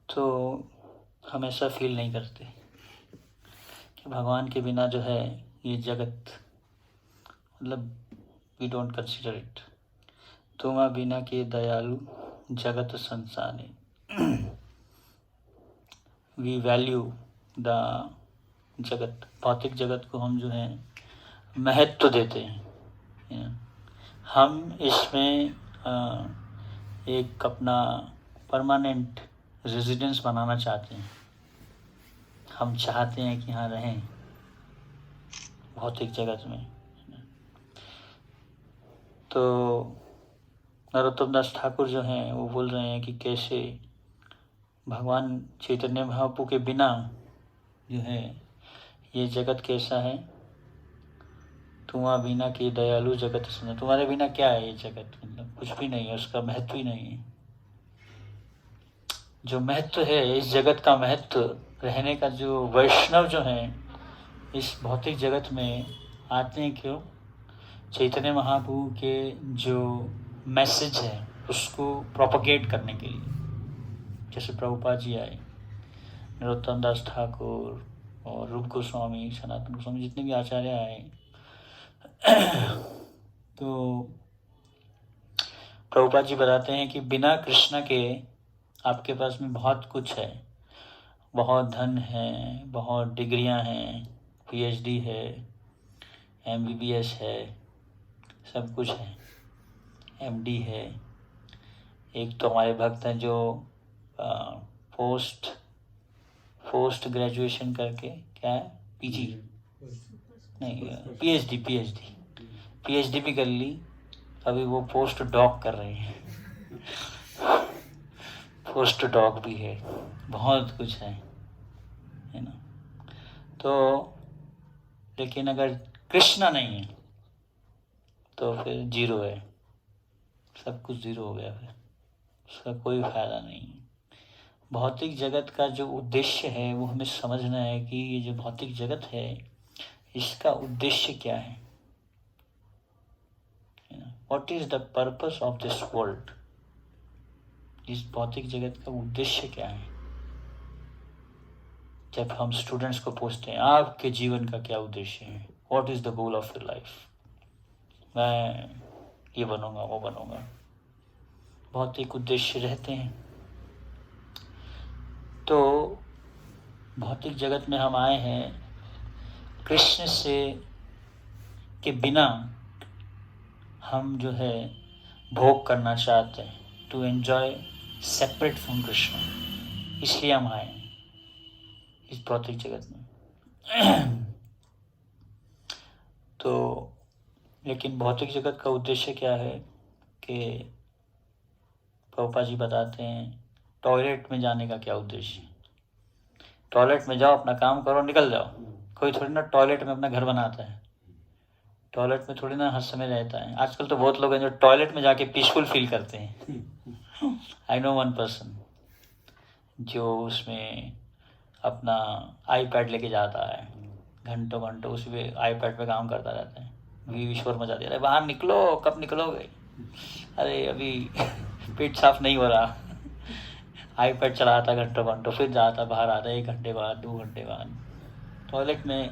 तो हम ऐसा फील नहीं करते कि भगवान के बिना जो है ये जगत, मतलब वी डोंट कंसिडर इट। तुम बिना के दयालु जगत संसारे, वी वैल्यू द जगत, भौतिक जगत को हम जो है महत्व देते हैं। हम इसमें एक अपना परमानेंट रेजिडेंस बनाना चाहते हैं। हम चाहते हैं कि हाँ रहें भौतिक जगत में। तो नरोत्तम दास ठाकुर जो हैं वो बोल रहे हैं कि कैसे भगवान चैतन्य महाप्रभु के बिना जो है ये जगत कैसा है। तुम्हारे बिना की दयालु जगत सुनो, तुम्हारे बिना क्या है ये जगत, मतलब कुछ भी नहीं है, उसका महत्व ही नहीं है। जो महत्व है इस जगत का, महत्व रहने का, जो वैष्णव जो हैं इस भौतिक जगत में आते हैं क्यों? चैतन्य महाप्रभु के जो मैसेज है उसको प्रोपगेट करने के लिए। जैसे प्रभुपाद जी आए, नरोत्तम दास ठाकुर और रूप गोस्वामी, सनातन गोस्वामी, जितने भी आचार्य आए, तो प्रभुपाद जी बताते हैं कि बिना कृष्ण के आपके पास में बहुत कुछ है, बहुत धन है, बहुत डिग्रियां हैं, पीएचडी है, एमबीबीएस है, सब कुछ है, एमडी है। एक तो हमारे भक्त हैं जो पोस्ट ग्रेजुएशन करके, क्या है, पीजी नहीं, पीएचडी भी कर ली, अभी वो पोस्ट डॉक कर रहे हैं। पोस्ट डॉक भी है, बहुत कुछ है ना। तो लेकिन अगर कृष्णा नहीं है तो फिर जीरो है, सब कुछ जीरो हो गया, फिर उसका कोई फायदा नहीं है। भौतिक जगत का जो उद्देश्य है वो हमें समझना है कि ये जो भौतिक जगत है इसका उद्देश्य क्या है। What is the purpose of this world, इस भौतिक जगत का उद्देश्य क्या है। जब हम स्टूडेंट्स को पूछते हैं आपके जीवन का क्या उद्देश्य है, what is the goal of your life, मैं ये बनूंगा वो बनूंगा, भौतिक उद्देश्य रहते हैं। तो भौतिक जगत में हम आए हैं कृष्ण से के बिना हम जो है भोग करना चाहते हैं, to enjoy separate from Krishna, इसलिए हम आए हैं इस भौतिक जगत में। तो लेकिन भौतिक जगत का उद्देश्य क्या है कि प्रभुपाद जी बताते हैं टॉयलेट में जाने का क्या उद्देश्य है। टॉयलेट में जाओ, अपना काम करो, निकल जाओ। कोई थोड़ी ना टॉयलेट में अपना घर बनाता है, टॉयलेट में थोड़ी ना हर समय रहता है। आजकल तो बहुत लोग हैं जो टॉयलेट में जाके पीसफुल फील करते हैं। आई नो वन पर्सन जो उसमें अपना आईपैड लेके जाता है, घंटों घंटों उसी पे आईपैड पे काम करता रहता है। ईश्वर मचा दे रहा है, बाहर निकलो, कब निकलोगे, अरे अभी पेट साफ नहीं हो रहा। आईपैड चलाता घंटों घंटों, फिर जाता, बाहर आता 1 घंटे बाद, 2 घंटे बाद। टॉयलेट में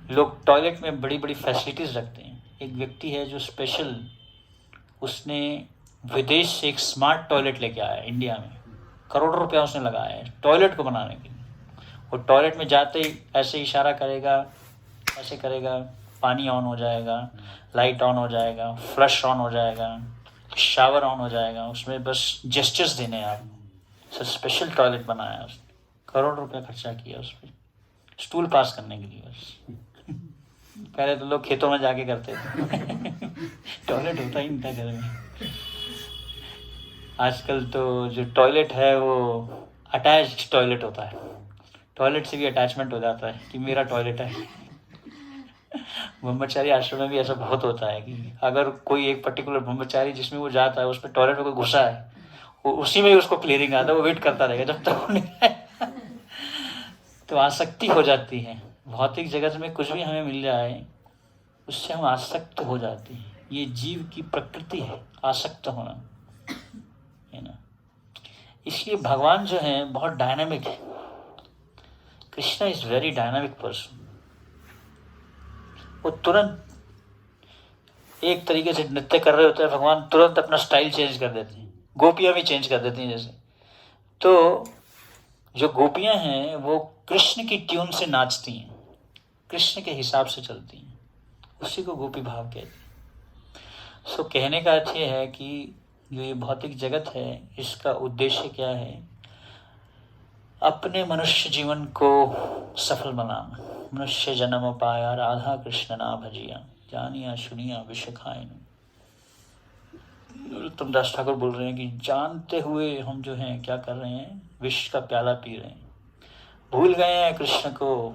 लोग टॉयलेट में बड़ी बड़ी फैसिलिटीज़ रखते हैं। एक व्यक्ति है जो स्पेशल, उसने विदेश से एक स्मार्ट टॉयलेट लेके आया इंडिया में, करोड़ों रुपया उसने लगाया है टॉयलेट को बनाने के लिए। वो टॉयलेट में जाते ही ऐसे इशारा करेगा, ऐसे करेगा, पानी ऑन हो जाएगा, लाइट ऑन हो जाएगा, फ्लश ऑन हो जाएगा, शावर ऑन हो जाएगा, उसमें बस जेस्चर्स देने हैं आप। सर स्पेशल टॉयलेट बनाया उसने, करोड़ रुपया खर्चा किया उस पर, स्टूल पास करने के लिए बस। पहले तो लोग खेतों में जाके करते थे। टॉयलेट होता ही नहीं था घर में। आजकल तो जो टॉयलेट है वो अटैच्ड टॉयलेट होता है, टॉयलेट से भी अटैचमेंट हो जाता है कि मेरा टॉयलेट है। ब्रह्मचारी आश्रम में भी ऐसा बहुत होता है कि अगर कोई एक पर्टिकुलर ब्रह्मचारी जिसमें वो जाता है उस पर टॉयलेट में कोई घुसा है, वो उसी में ही उसको क्लियरिंग आता है, वो वेट करता रहेगा जब तक वो नहीं आए। तो आसक्ति हो जाती है भौतिक जगत में, कुछ भी हमें मिल जाए उससे हम आसक्त हो जाते हैं। ये जीव की प्रकृति है आसक्त होना, है ना। इसलिए भगवान जो है बहुत डायनामिक है। Krishna is very dynamic person. वो तुरंत एक तरीके से नृत्य कर रहे होते हैं, भगवान तुरंत अपना स्टाइल चेंज कर देते हैं, गोपियां भी चेंज कर देती हैं जैसे। तो जो गोपियां हैं वो कृष्ण की ट्यून से नाचती हैं, कृष्ण के हिसाब से चलती हैं, उसी को गोपी भाव कहते हैं। सो कहने का अर्थ ये है कि जो ये भौतिक जगत है इसका उद्देश्य क्या है? अपने मनुष्य जीवन को सफल बनाना। मनुष्य जन्म पाया राधा कृष्ण ना भजिया, जानिया सुनिया विष खाए। तुमदास ठाकुर बोल रहे हैं कि जानते हुए हम जो हैं क्या कर रहे हैं, विष का प्याला पी रहे हैं, भूल गए हैं कृष्ण को,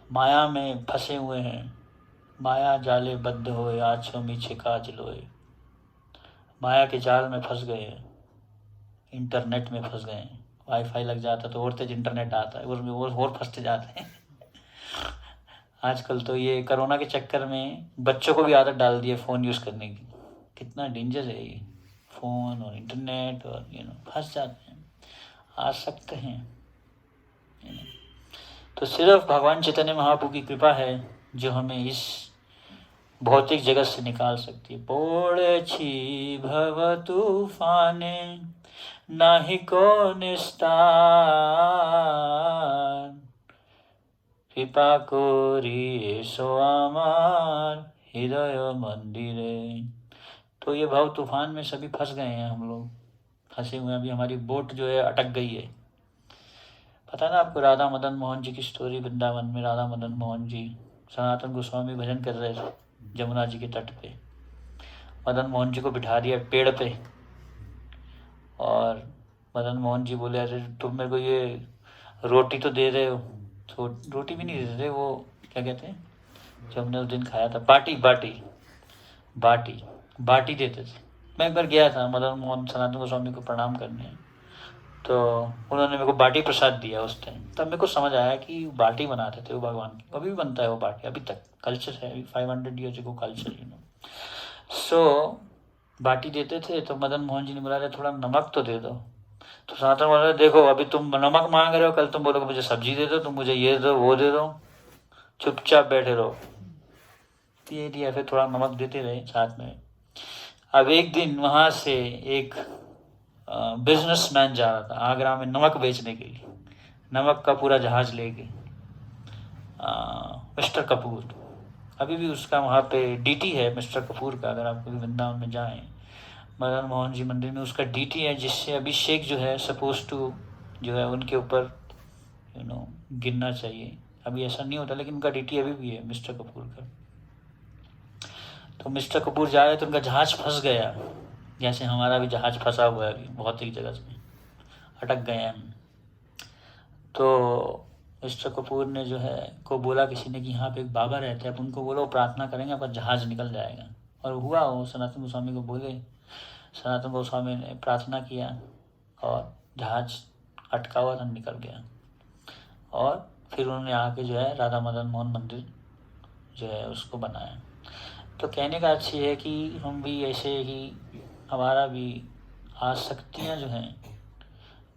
माया में फंसे हुए हैं, माया जाले बद्ध होए आछो मीछे काज लोए। माया के जाल में फंस गए हैं, इंटरनेट में फंस गए हैं। वाईफाई लग जाता तो और तेज इंटरनेट आता है, उसमें और फंसते जाते हैं। आजकल तो ये कोरोना के चक्कर में बच्चों को भी आदत डाल दी है फ़ोन यूज़ करने की। कितना डेंजर है ये फ़ोन और इंटरनेट, और फंस जाते हैं, आ सकते हैं। तो सिर्फ भगवान चैतन्य महाप्रभु की कृपा है जो हमें इस भौतिक जगत से निकाल सकती है। पोड़ छी भव तूफाने नाही को निस्तार, कृपा कोरी सो आमार हृदय मंदिरे। तो ये भाव तूफान में सभी फंस गए हैं, हम लोग फंसे हुए हैं। अभी हमारी बोट जो है अटक गई है। पता ना आपको राधा मदन मोहन जी की स्टोरी? वृंदावन में राधा मदन मोहन जी, सनातन गोस्वामी भजन कर रहे थे जमुना जी के तट पे। मदन मोहन जी को बिठा दिया पेड़ पे, और मदन मोहन जी बोले, अरे तुम मेरे को ये रोटी तो दे रहे हो, तो रोटी भी नहीं दे रहे, वो क्या कहते हैं जो हमने उस दिन खाया था, बाटी बाटी बाटी बाटी देते थे। मैं एक बार गया था मदन मोहन सनातन गोस्वामी को प्रणाम करने, तो उन्होंने मेरे को बाटी प्रसाद दिया उस टाइम। तब मेरे को समझ आया कि बाटी बनाते थे वो भगवान की। अभी भी बनता है वो बाटी, अभी तक कल्चर है, 500 ईयर्स को कल्चर सो बाटी देते थे। तो मदन मोहन जी ने बोला, थोड़ा नमक तो दे दो। तो सनातन बोला, देखो अभी तुम नमक मांग रहे हो, कल तुम बोलोगे मुझे सब्जी दे दो, तुम मुझे ये दो वो दे दो, चुपचाप बैठे रहो। ये दिया, फिर थोड़ा नमक देते रहे साथ में। अब एक दिन वहाँ से एक बिजनेसमैन जा रहा था आगरा में नमक बेचने के लिए, नमक का पूरा जहाज लेके, मिस्टर कपूर। अभी भी उसका वहाँ पे डीटी है मिस्टर कपूर का। अगर आप कभी वृंदावन में जाएं मदन मोहन जी मंदिर में, उसका डीटी है जिससे अभिषेक जो है सपोज टू जो है उनके ऊपर गिरना चाहिए। अभी ऐसा नहीं होता, लेकिन उनका डीटी अभी भी है मिस्टर कपूर का। तो मिस्टर कपूर जा रहे तो उनका जहाज फंस गया, जैसे हमारा भी जहाज फंसा हुआ है अभी भौतिक जगत में, अटक गए हैं हम। तो मिस्टर कपूर ने जो है को बोला किसी ने कि यहाँ पे एक बाबा रहते हैं, आप उनको बोलो प्रार्थना करेंगे पर जहाज निकल जाएगा। और हुआ, वो सनातन गोस्वामी को बोले, सनातन गोस्वामी ने प्रार्थना किया और जहाज अटका हुआ था निकल गया। और फिर उन्होंने आके जो है राधा मदन मोहन मंदिर जो है उसको बनाया। तो कहने का अर्थ ये है कि हम भी ऐसे ही, हमारा भी आसक्तियाँ जो हैं,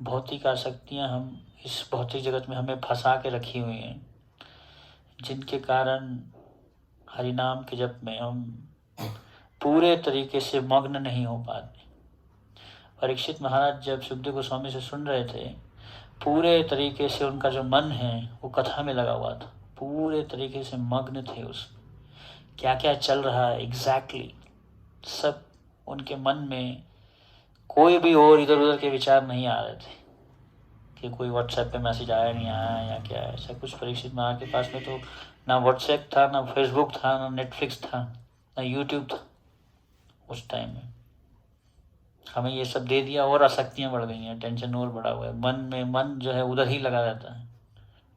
भौतिक आसक्तियाँ, हम इस भौतिक जगत में हमें फंसा के रखी हुई हैं, जिनके कारण हरिनाम के जप में हम पूरे तरीके से मग्न नहीं हो पाते। परीक्षित महाराज जब सुखदेव गोस्वामी से सुन रहे थे, पूरे तरीके से उनका जो मन है वो कथा में लगा हुआ था, पूरे तरीके से मग्न थे उसमें, क्या क्या चल रहा है एग्जैक्टली सब उनके मन में। कोई भी और इधर उधर के विचार नहीं आ रहे थे कि कोई व्हाट्सएप पे मैसेज आया नहीं आया या क्या, ऐसा कुछ। परीक्षित महाराज के पास में तो ना व्हाट्सएप था, ना फेसबुक था, ना नेटफ्लिक्स था, ना यूट्यूब था उस टाइम में। हमें ये सब दे दिया और आसक्तियाँ बढ़ गई हैं, टेंशन और बढ़ा हुआ है मन जो है उधर ही लगा रहता है।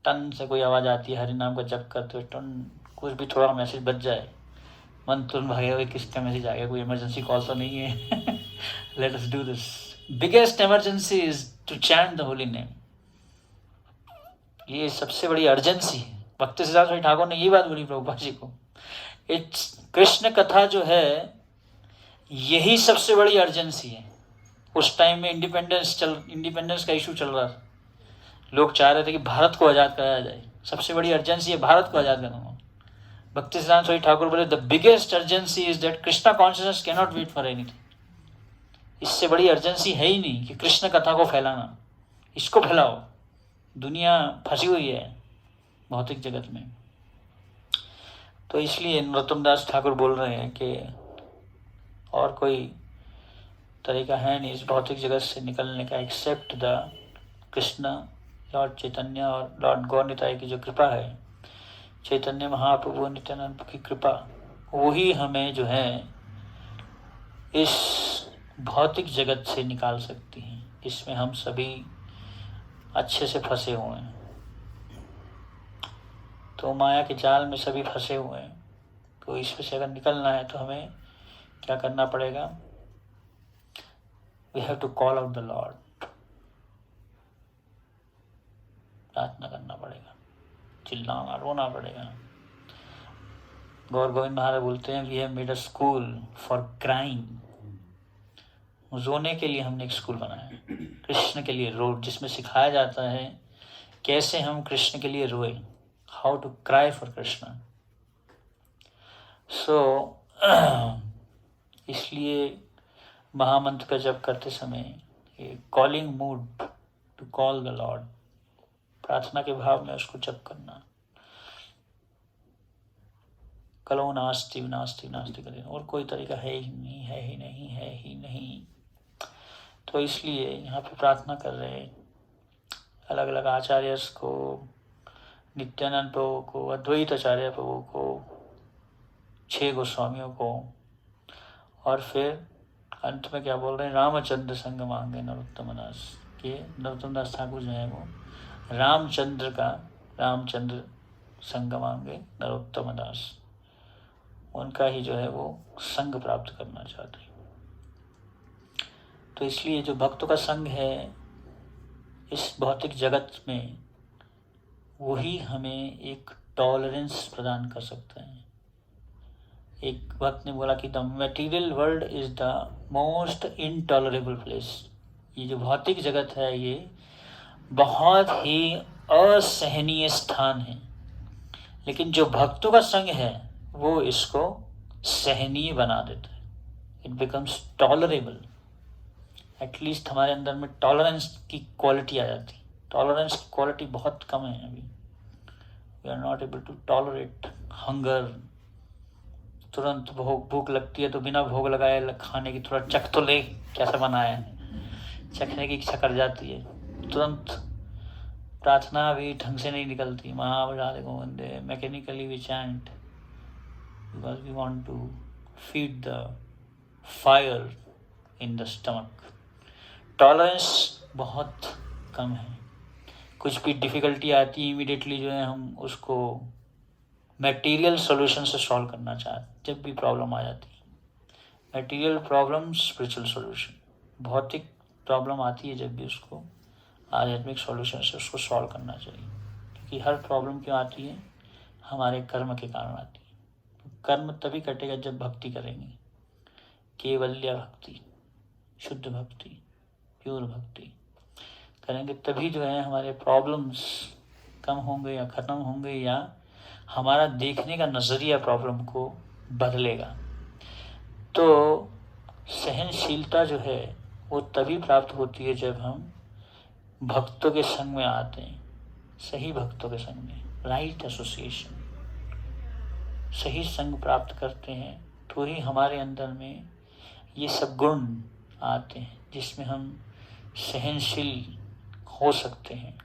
टन से कोई आवाज़ आती है हरि नाम का जप करते हुए, टन कुछ भी थोड़ा मैसेज बच जाए, मन तुरंत भागेगा, किसका मैसेज आ गया, कोई इमरजेंसी कॉल तो नहीं है। Let us do this. Biggest emergency is to chant the holy name. ये सबसे बड़ी अर्जेंसी है। भक्ति सिद्धार्थ स्वामी ठाकुर ने ये बात बोली प्रभुपाद जी को, इट्स कृष्ण कथा जो है यही सबसे बड़ी अर्जेंसी है। उस टाइम में इंडिपेंडेंस का इशू चल रहा था। लोग चाह रहे थे कि भारत को आज़ाद कराया जाए, सबसे बड़ी अर्जेंसी है भारत को आज़ाद करना। भक्ति सिद्धांत स्वरूप ठाकुर बोले, the biggest urgency is that Krishna consciousness can not wait for anything. इससे बड़ी अर्जेंसी है ही नहीं कि कृष्ण कथा को फैलाना, इसको फैलाओ। दुनिया फंसी हुई है भौतिक जगत में। तो इसलिए नरोत्तम दास ठाकुर बोल रहे हैं कि और कोई तरीका है नहीं इस भौतिक जगत से निकलने का एक्सेप्ट द कृष्ण, लॉर्ड चैतन्य और लॉर्ड गौर निताई की जो कृपा है, चैतन्य महाप्रभु नित्यानंद की कृपा, वही हमें जो है इस भौतिक जगत से निकाल सकती है, इसमें हम सभी अच्छे से फंसे हुए हैं। तो माया के जाल में सभी फंसे हुए हैं। तो इसमें से अगर निकलना है तो हमें क्या करना पड़ेगा? We have to call out the Lord, प्रार्थना करना पड़ेगा, चिल्लाना रोना पड़ेगा। गौर गोविंद महाराज बोलते हैं, we have made a school for crime. रोने के लिए हमने एक स्कूल बनाया है, कृष्ण के लिए रोड, जिसमें सिखाया जाता है कैसे हम कृष्ण के लिए रोए, how to cry for Krishna. So इसलिए महामंत्र का जप करते समय calling mood, to call the Lord, प्रार्थना के भाव में उसको जप करना। कलो नास्ति नास्ति नास्ति करें, और कोई तरीका है ही नहीं, है ही नहीं, है ही नहीं। तो इसलिए यहाँ पे प्रार्थना कर रहे हैं अलग अलग आचार्यस को, नित्यानंद प्रभु को, अद्वैत आचार्य प्रभु को, 6 गोस्वामियों को, और फिर अंत में क्या बोल रहे हैं? रामचंद्र संग मांगे नरोत्तम दास के। नरोत्तम दास ठाकुर जो है वो रामचंद्र संग मांगे नरोत्तम दास, उनका ही जो है वो संग प्राप्त करना चाहते हैं। तो इसलिए जो भक्तों का संग है इस भौतिक जगत में, वही हमें एक टॉलरेंस प्रदान कर सकता है। एक भक्त ने बोला कि the material world is the most intolerable place. ये जो भौतिक जगत है ये बहुत ही असहनीय स्थान है, लेकिन जो भक्तों का संग है वो इसको सहनीय बना देता है। It becomes tolerable. एटलीस्ट हमारे अंदर में टॉलरेंस की क्वालिटी आ जाती है। टॉलरेंस की क्वालिटी बहुत कम है अभी। We are not able to tolerate hunger. तुरंत भूख लगती है तो बिना भोग लगाए खाने की, थोड़ा चख तो ले कैसा बनाया है, चखने की इच्छा कर जाती है तुरंत। प्रार्थना भी ढंग से नहीं निकलती। महाराधे गोविंदे mechanically we chant because we want to feed the fire in the stomach. Tolerance बहुत कम है। कुछ भी डिफ़िकल्टी आती है इमीडिएटली जो है हम उसको मटेरियल सॉल्यूशन से सॉल्व करना चाहते। जब भी प्रॉब्लम आ जाती है, मटेरियल प्रॉब्लम स्पिरिचुअल सॉल्यूशन, भौतिक प्रॉब्लम आती है जब भी उसको आध्यात्मिक सॉल्यूशन से उसको सॉल्व करना चाहिए। क्योंकि हर प्रॉब्लम क्यों आती है? हमारे कर्म के कारण आती है। तो कर्म तभी कटेगा जब भक्ति करेंगे, केवल्य भक्ति, शुद्ध भक्ति, प्योर भक्ति करेंगे, तभी जो है हमारे प्रॉब्लम्स कम होंगे या ख़त्म होंगे, या हमारा देखने का नज़रिया प्रॉब्लम को बदलेगा। तो सहनशीलता जो है वो तभी प्राप्त होती है जब हम भक्तों के संग में आते हैं, सही भक्तों के संग में, राइट एसोसिएशन, सही संग प्राप्त करते हैं, तो ही हमारे अंदर में ये सब गुण आते हैं जिसमें हम सहनशील हो सकते हैं।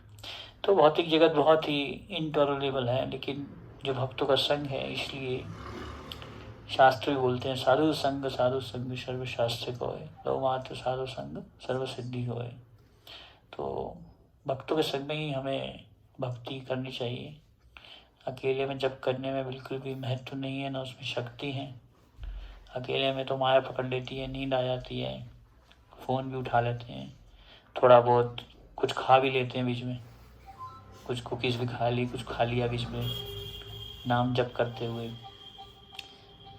तो भौतिक जगत बहुत ही इनटॉलरेबल है, लेकिन जो भक्तों का संग है, इसलिए शास्त्र भी बोलते हैं साधु संग सर्व शास्त्र को है, लो मात्र साधु संग सर्व सिद्धि को है। तो भक्तों के संग में ही हमें भक्ति करनी चाहिए। अकेले में जब करने में बिल्कुल भी महत्व नहीं है, ना उसमें शक्ति है। अकेले में तो माया पकड़ लेती है, नींद आ जाती है, फ़ोन भी उठा लेते हैं, थोड़ा बहुत कुछ खा भी लेते हैं बीच में, कुछ कुकीज़ भी खा ली, कुछ खा लिया बीच में नाम जप करते हुए।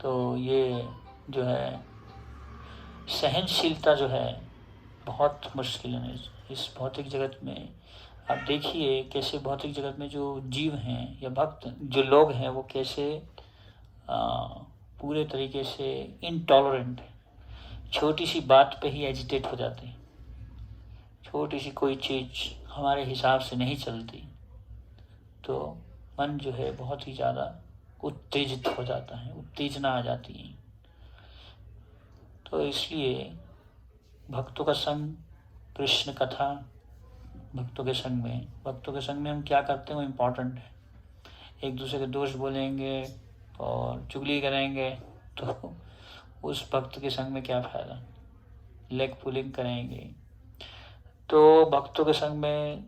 तो ये जो है सहनशीलता जो है बहुत मुश्किल है। इस भौतिक जगत में आप देखिए कैसे भौतिक जगत में जो जीव हैं या भक्त जो लोग हैं वो कैसे पूरे तरीके से इनटॉलरेंट है। छोटी सी बात पे ही एजिटेट हो जाते हैं। छोटी सी कोई चीज़ हमारे हिसाब से नहीं चलती तो मन जो है बहुत ही ज़्यादा उत्तेजित हो जाता है, उत्तेजना आ जाती है। तो इसलिए भक्तों का संग, कृष्ण कथा, भक्तों के संग में हम क्या करते हैं वो इम्पोर्टेंट है। एक दूसरे के दोष बोलेंगे और चुगली करेंगे तो उस भक्त के संग में क्या फ़ायदा। लेग पुलिंग करेंगे तो भक्तों के संग में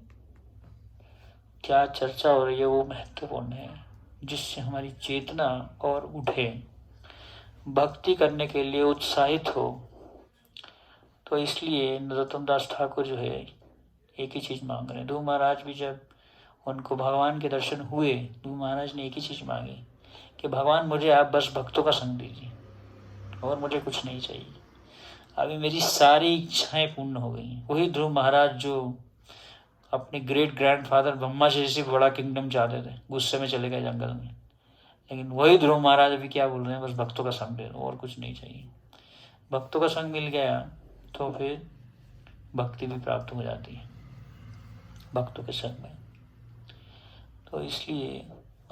क्या चर्चा हो रही है वो महत्वपूर्ण है, जिससे हमारी चेतना और उठे, भक्ति करने के लिए उत्साहित हो। तो इसलिए नरोत्तम दास ठाकुर जो है एक ही चीज़ मांग रहे हैं। ध्रुव महाराज भी जब उनको भगवान के दर्शन हुए, ध्रुव महाराज ने एक ही चीज़ मांगी कि भगवान मुझे आप बस भक्तों का संग दीजिए और मुझे कुछ नहीं चाहिए, अभी मेरी सारी इच्छाएं पूर्ण हो गई। वही ध्रुव महाराज जो अपने ग्रेट ग्रैंडफादर ब्रह्मा जी से बड़ा किंगडम चाहते थे, गुस्से में चले गए जंगल में, लेकिन वही ध्रुव महाराज अभी क्या बोल रहे हैं, बस भक्तों का संग दे दो और कुछ नहीं चाहिए। भक्तों का संग मिल गया तो फिर भक्ति भी प्राप्त हो जाती है भक्तों के संग में। तो इसलिए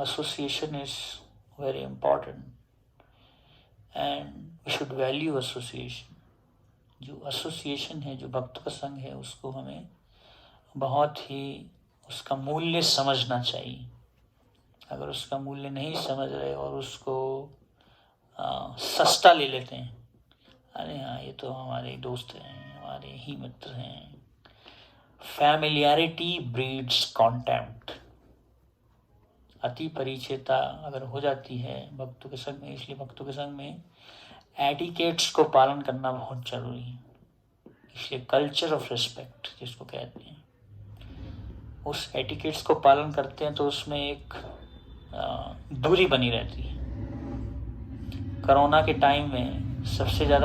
association is very important and we should value association. जो एसोसिएशन है, जो भक्तों का संग है, उसको हमें बहुत ही उसका मूल्य समझना चाहिए। अगर उसका मूल्य नहीं समझ रहे और उसको सस्ता ले लेते हैं, अरे हाँ ये तो हमारे दोस्त हैं, हमारे ही मित्र हैं, फैमिलियरिटी ब्रीड्स कॉन्टेम्प्ट। अति परिचयता अगर हो जाती है भक्तों के संग में, इसलिए भक्तों के संग में एटिकेट्स को पालन करना बहुत जरूरी है। इसलिए कल्चर ऑफ रिस्पेक्ट जिसको कहते हैं, उस एटिकेट्स को पालन करते हैं तो उसमें एक दूरी बनी रहती है। कोरोना के टाइम में सबसे ज़्यादा